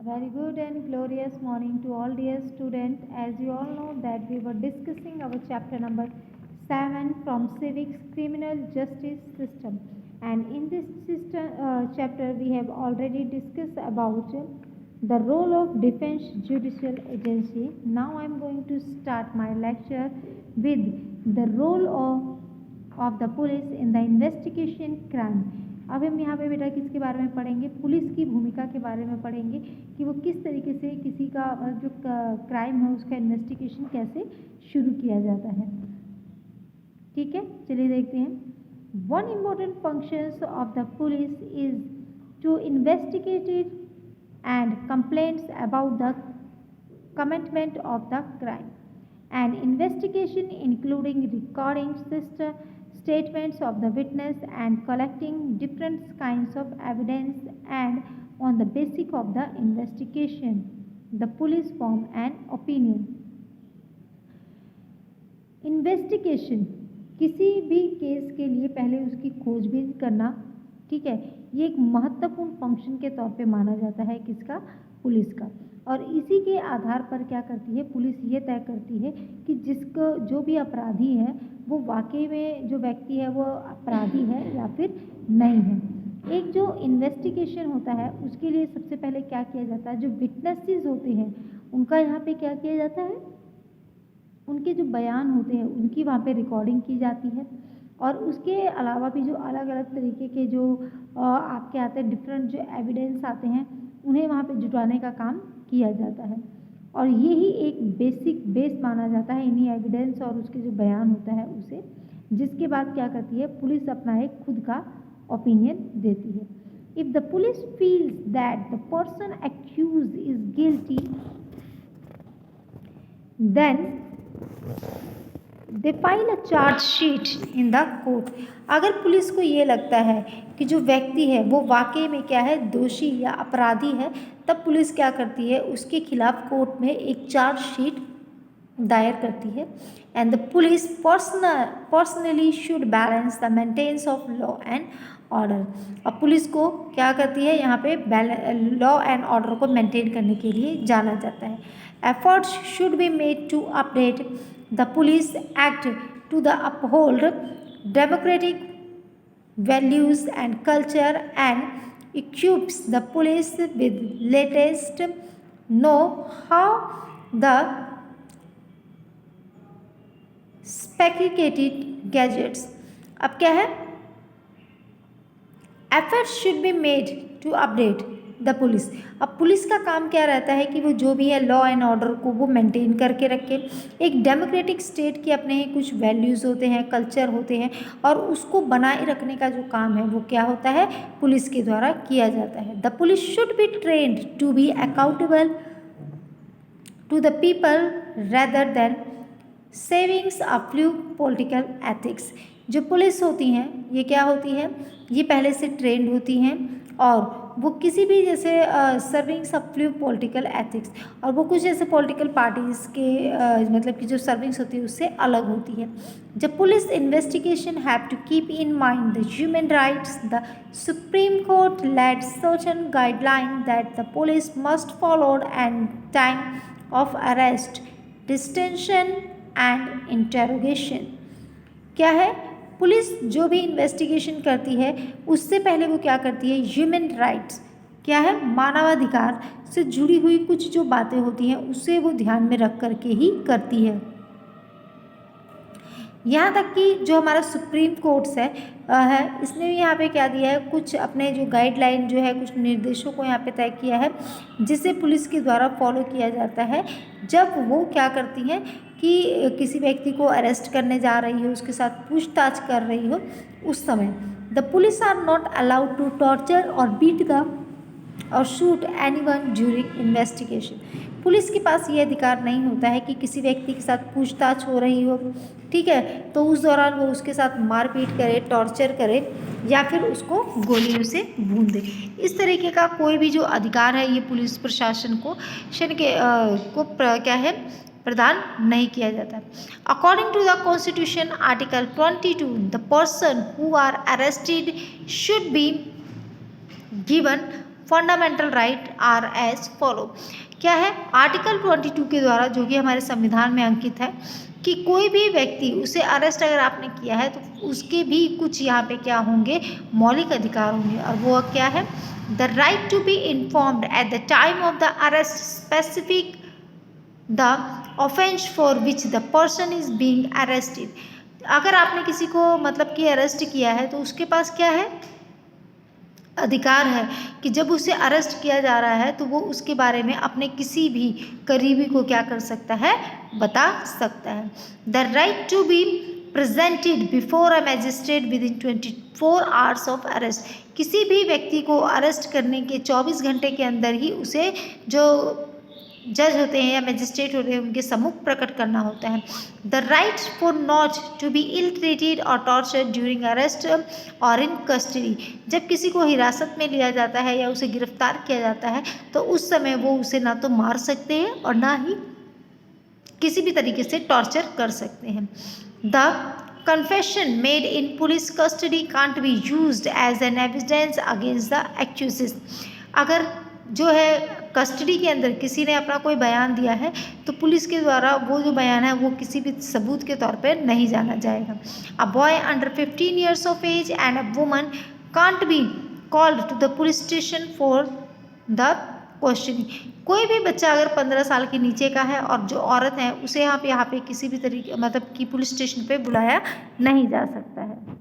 A very good and glorious morning to all dear students. As you all know that we were discussing our chapter number 7 from civics criminal justice system, and in this chapter we have already discussed about the role of defense judicial agency. Now I am going to start my lecture with the role of the police in the investigation crime. अब हम यहाँ पे बेटा किसके बारे में पढ़ेंगे, police की भूमिका के बारे में पढ़ेंगे कि वो किस तरीके से किसी का जो क्राइम है उसका इन्वेस्टिगेशन कैसे शुरू किया जाता है। ठीक है, चलिए देखते हैं। One important functions of the police is to investigate and complaints about the commitment of the crime and investigation including recording statements of the witness and collecting different kinds of evidence, and on the basis of the investigation the police form an opinion. Investigation किसी भी case के लिए पहले उसकी खोजबीन करना, ठीक है, ये एक महत्वपूर्ण फंक्शन के तौर पे माना जाता है किसका, पुलिस का। और इसी के आधार पर क्या करती है पुलिस, ये तय करती है कि जिसको जो भी अपराधी है वो वाकई में जो व्यक्ति है वो अपराधी है या फिर नहीं है। एक जो इन्वेस्टिगेशन होता है उसके लिए सबसे पहले क्या किया जाता है, जो विटनेसेस होते हैं उनका यहाँ पे क्या किया जाता है, उनके जो बयान होते हैं उनकी वहाँ पे रिकॉर्डिंग की जाती है। और उसके अलावा भी जो अलग अलग तरीके के जो आपके आते हैं डिफरेंट जो एविडेंस आते हैं उन्हें वहाँ पे जुटाने का काम किया जाता है। और यही एक बेसिक बेस माना जाता है इन्हीं एविडेंस और उसके जो बयान होता है उसे, जिसके बाद क्या करती है पुलिस अपना एक खुद का ओपिनियन देती है। If the police feels that the person accuse is guilty then they file a charge sheet in the court. अगर पुलिस को ये लगता है कि जो व्यक्ति है वो वाकई में क्या है, दोषी या अपराधी है, तब पुलिस क्या करती है उसके खिलाफ कोर्ट में एक चार्ज शीट दायर करती है। And the police personally should balance the maintenance of law and order. अब पुलिस को क्या करती है यहाँ पे लॉ एंड ऑर्डर को मेंटेन करने के लिए जाना जाता है। Efforts should be made to update the police act to the uphold democratic values and culture and equips the police with latest know how the sophisticated gadgets। अब क्या है, efforts should be made to update the police. अब police का काम क्या रहता है कि वो जो भी है लॉ एंड ऑर्डर को वो मेंटेन करके रखे। एक डेमोक्रेटिक स्टेट के अपने कुछ वैल्यूज़ होते हैं, कल्चर होते हैं, और उसको बनाए रखने का जो काम है वो क्या होता है, पुलिस के द्वारा किया जाता है। The police should be trained to be accountable to the people rather than savings a few political ethics. जो पुलिस होती हैं ये क्या होती है, ये पहले से ट्रेंड होती हैं और वो किसी भी जैसे सर्विंग सब फ्लू पॉलिटिकल एथिक्स, और वो कुछ जैसे पॉलिटिकल पार्टीज़ के मतलब कि जो सर्विंग्स होती है उससे अलग होती है। जब police investigation have to keep in mind the human rights, the Supreme Court laid certain guideline that the police must followed and time of arrest, detention and interrogation. क्या है, पुलिस जो भी इन्वेस्टिगेशन करती है उससे पहले वो क्या करती है, ह्यूमन राइट्स क्या है, मानवाधिकार से जुड़ी हुई कुछ जो बातें होती हैं उससे वो ध्यान में रख करके ही करती है। यहाँ तक कि जो हमारा सुप्रीम कोर्ट्स है इसने भी यहाँ पे क्या दिया है, कुछ अपने जो गाइडलाइन जो है कुछ निर्देशों को यहाँ पे तय किया है जिसे पुलिस के द्वारा फॉलो किया जाता है जब वो क्या करती हैं कि किसी व्यक्ति को अरेस्ट करने जा रही हो, उसके साथ पूछताछ कर रही हो, उस समय the police are not allowed to torture और बीट द और shoot anyone during investigation. Police के पास ये अधिकार नहीं होता है कि किसी व्यक्ति के साथ पूछताछ हो रही हो, ठीक है, तो उस दौरान वो उसके साथ मारपीट करे, टॉर्चर करे या फिर उसको गोलियों से भून दे। इस तरीके का कोई भी जो अधिकार है ये पुलिस प्रशासन को क्या है, प्रदान नहीं किया जाता। According to the constitution article 22, the person who are arrested should be given fundamental right are as follow. क्या है? आर्टिकल 22 के द्वारा, जो कि हमारे संविधान में अंकित है, कि कोई भी व्यक्ति, उसे अरेस्ट अगर आपने किया है तो उसके भी कुछ यहाँ पे क्या होंगे, मौलिक अधिकार होंगे। और वो क्या है? The right to be informed at the time of the arrest specific the offence for which the person is being arrested. अगर आपने किसी को मतलब कि अरेस्ट किया है तो उसके पास क्या है, अधिकार है कि जब उसे अरेस्ट किया जा रहा है तो वो उसके बारे में अपने किसी भी करीबी को क्या कर सकता है, बता सकता है। The right to be presented before a magistrate within 24 hours of arrest. किसी भी व्यक्ति को अरेस्ट करने के 24 घंटे के अंदर ही उसे जो जज होते हैं या मैजिस्ट्रेट होते हैं उनके सम्मुख प्रकट करना होता है। The right for not to be ill treated और टॉर्चर ड्यूरिंग अरेस्ट और इन कस्टडी। जब किसी को हिरासत में लिया जाता है या उसे गिरफ्तार किया जाता है तो उस समय वो उसे ना तो मार सकते हैं और ना ही किसी भी तरीके से टॉर्चर कर सकते हैं। The confession made in police custody can't be used as an evidence against the accused। अगर जो है कस्टडी के अंदर किसी ने अपना कोई बयान दिया है तो पुलिस के द्वारा वो जो बयान है वो किसी भी सबूत के तौर पर नहीं जाना जाएगा। A boy under 15 years of age and a woman can't be called to the police station for the questioning. कोई भी बच्चा अगर 15 साल के नीचे का है और जो औरत है उसे यहाँ पे किसी भी तरीके मतलब कि पुलिस स्टेशन पे बुलाया नहीं जा सकता है।